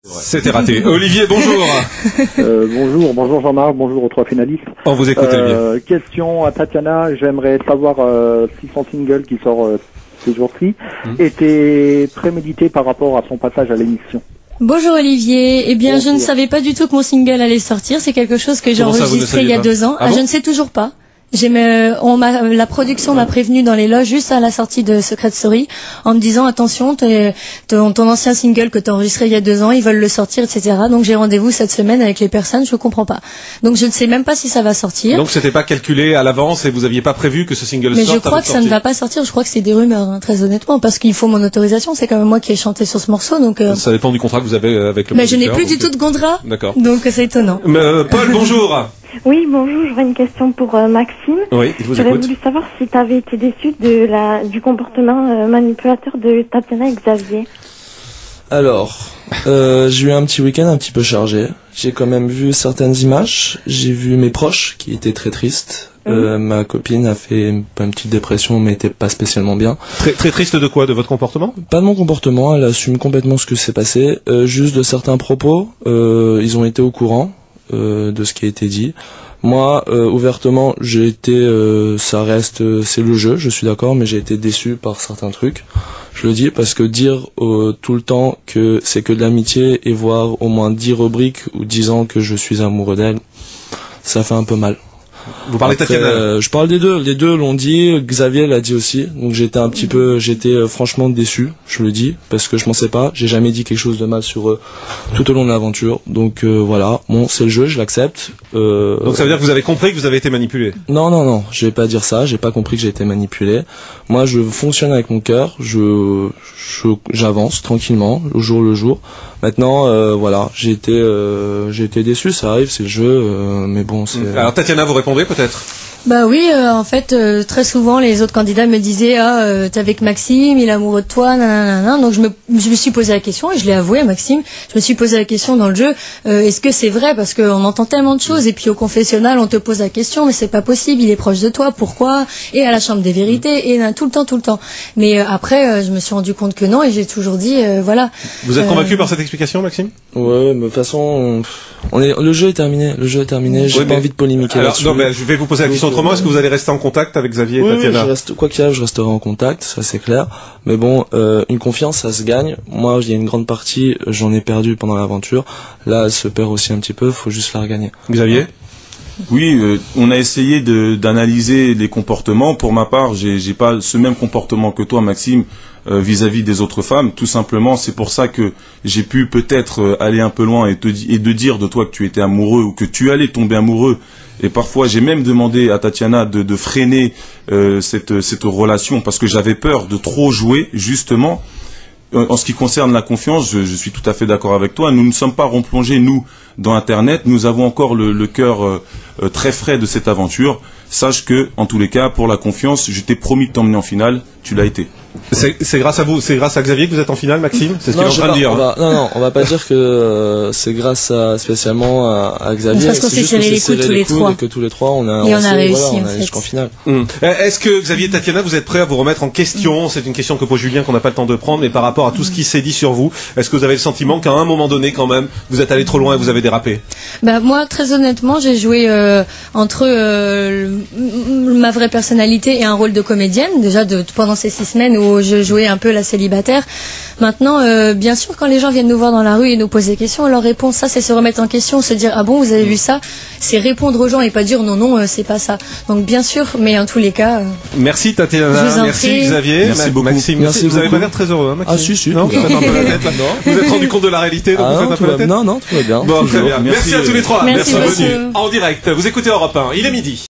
C'était raté. Olivier, bonjour. Bonjour Jean-Marc, bonjour aux trois finalistes. On vous écoute, Olivier. Question à Tatiana, j'aimerais savoir si son single qui sort ces jours-ci était prémédité par rapport à son passage à l'émission. Bonjour Olivier, eh bien je ne savais pas du tout que mon single allait sortir, c'est quelque chose que j'ai enregistré il y a 2 ans. Je ne sais toujours pas. La production m'a prévenu dans les loges juste à la sortie de Secret Story en me disant attention, ton ancien single que tu as enregistré il y a 2 ans, ils veulent le sortir, etc. Donc j'ai rendez-vous cette semaine avec les personnes, je comprends pas. Donc je ne sais même pas si ça va sortir. Donc c'était pas calculé à l'avance et vous aviez pas prévu que ce single sorte. Mais je crois que ça ne va pas sortir, je crois que c'est des rumeurs, hein, très honnêtement, parce qu'il faut mon autorisation, c'est quand même moi qui ai chanté sur ce morceau, donc. Ça dépend du contrat que vous avez avec le. Mais je n'ai plus du tout de contrat. D'accord. Donc c'est étonnant. Paul, bonjour. Oui, bonjour, j'aurais une question pour Maxime. Oui, il vous écoute. J'aurais voulu savoir si tu avais été déçu du comportement manipulateur de Tatiana et Xavier. Alors, j'ai eu un petit week-end un petit peu chargé. J'ai quand même vu certaines images. J'ai vu mes proches qui étaient très tristes. Ma copine a fait une petite dépression mais était pas spécialement bien. Très triste de quoi? De votre comportement? Pas de mon comportement, elle assume complètement ce que s'est passé. Juste de certains propos, ils ont été au courant de ce qui a été dit. Moi, ouvertement, j'ai été, c'est le jeu, je suis d'accord, mais j'ai été déçu par certains trucs. Je le dis parce que dire tout le temps que c'est que de l'amitié et voir au moins 10 rubriques ou 10 ans que je suis amoureux d'elle, ça fait un peu mal. Vous parlez de Tatiana? Je parle des deux. Les deux l'ont dit. Xavier l'a dit aussi. Donc j'étais franchement déçu. Je le dis parce que je pensais pas. J'ai jamais dit quelque chose de mal sur eux tout au long de l'aventure. Donc voilà. Bon, c'est le jeu. Je l'accepte. Donc ça veut dire que vous avez compris que vous avez été manipulé? Non. Je vais pas dire ça. J'ai pas compris que j'ai été manipulé. Moi, je fonctionne avec mon cœur. J'avance tranquillement, au jour le jour. Maintenant, voilà. J'ai été déçu. Ça arrive. C'est le jeu. Mais bon, c'est. Alors Tatiana, vous répondez peut-être? Bah oui, en fait, très souvent les autres candidats me disaient t'es avec Maxime, il est amoureux de toi, nanana. Donc je me suis posé la question et je l'ai avoué à Maxime. Je me suis posé la question dans le jeu est-ce que c'est vrai, parce qu'on entend tellement de choses et puis au confessionnal on te pose la question mais c'est pas possible, il est proche de toi, pourquoi? Et à la chambre des vérités et tout le temps. Mais après je me suis rendu compte que non et j'ai toujours dit voilà. Vous êtes convaincu par cette explication, Maxime? Ouais, mais de toute façon le jeu est terminé. J'ai pas envie de polémiquer là-dessus. Non, mais je vais vous poser la question autrement. Est-ce que vous allez rester en contact avec Xavier et Tatiana? Quoi qu'il arrive, je resterai en contact, ça c'est clair. Mais bon, une confiance, ça se gagne. Moi, il y a une grande partie, j'en ai perdu pendant l'aventure. Là, elle se perd aussi un petit peu, faut juste la regagner. Xavier? Oui, on a essayé d'analyser les comportements. Pour ma part, j'ai pas ce même comportement que toi, Maxime, vis-à-vis des autres femmes. Tout simplement, c'est pour ça que j'ai pu peut-être aller un peu loin et de dire de toi que tu étais amoureux ou que tu allais tomber amoureux. Et parfois, j'ai même demandé à Tatiana de freiner cette relation parce que j'avais peur de trop jouer, justement. En ce qui concerne la confiance, je suis tout à fait d'accord avec toi. Nous ne sommes pas replongés, nous, dans Internet. Nous avons encore le cœur très frais de cette aventure. Sache que, en tous les cas, pour la confiance, je t'ai promis de t'emmener en finale. Tu l'as été. C'est grâce à vous, c'est grâce à Xavier que vous êtes en finale, Maxime? C'est ce qu'il est en train de dire. Non, on va pas dire que c'est grâce spécialement à Xavier. Parce qu'on s'est serré les coudes tous les trois. Et que tous les trois, on a réussi. Voilà, on a allé jusqu'en finale. Est-ce que Xavier et Tatiana, vous êtes prêts à vous remettre en question? C'est une question que pose Julien qu'on n'a pas le temps de prendre, mais par rapport à tout ce qui s'est dit sur vous, est-ce que vous avez le sentiment qu'à un moment donné, quand même, vous êtes allé trop loin et vous avez dérapé? Bah moi, très honnêtement, j'ai joué entre ma vraie personnalité et un rôle de comédienne, déjà pendant ces 6 semaines où je jouais un peu la célibataire. Maintenant, bien sûr, quand les gens viennent nous voir dans la rue et nous poser des questions, leur réponse, ça, c'est se remettre en question, se dire ah bon, vous avez vu ça? C'est répondre aux gens et pas dire non, c'est pas ça. Donc bien sûr, mais en tous les cas. Merci Tatiana, merci Xavier, merci beaucoup. Maxime, merci vous avez pas l'air très heureux, hein, Maxime? Ah si. Non, vous faites un peu la tête là. Vous êtes rendu compte de la réalité, donc vous faites un peu la tête? Non, tout va bien. Bon, très bien. Merci à tous les trois. Merci Merci. En direct. Vous écoutez Europe 1. Il est midi.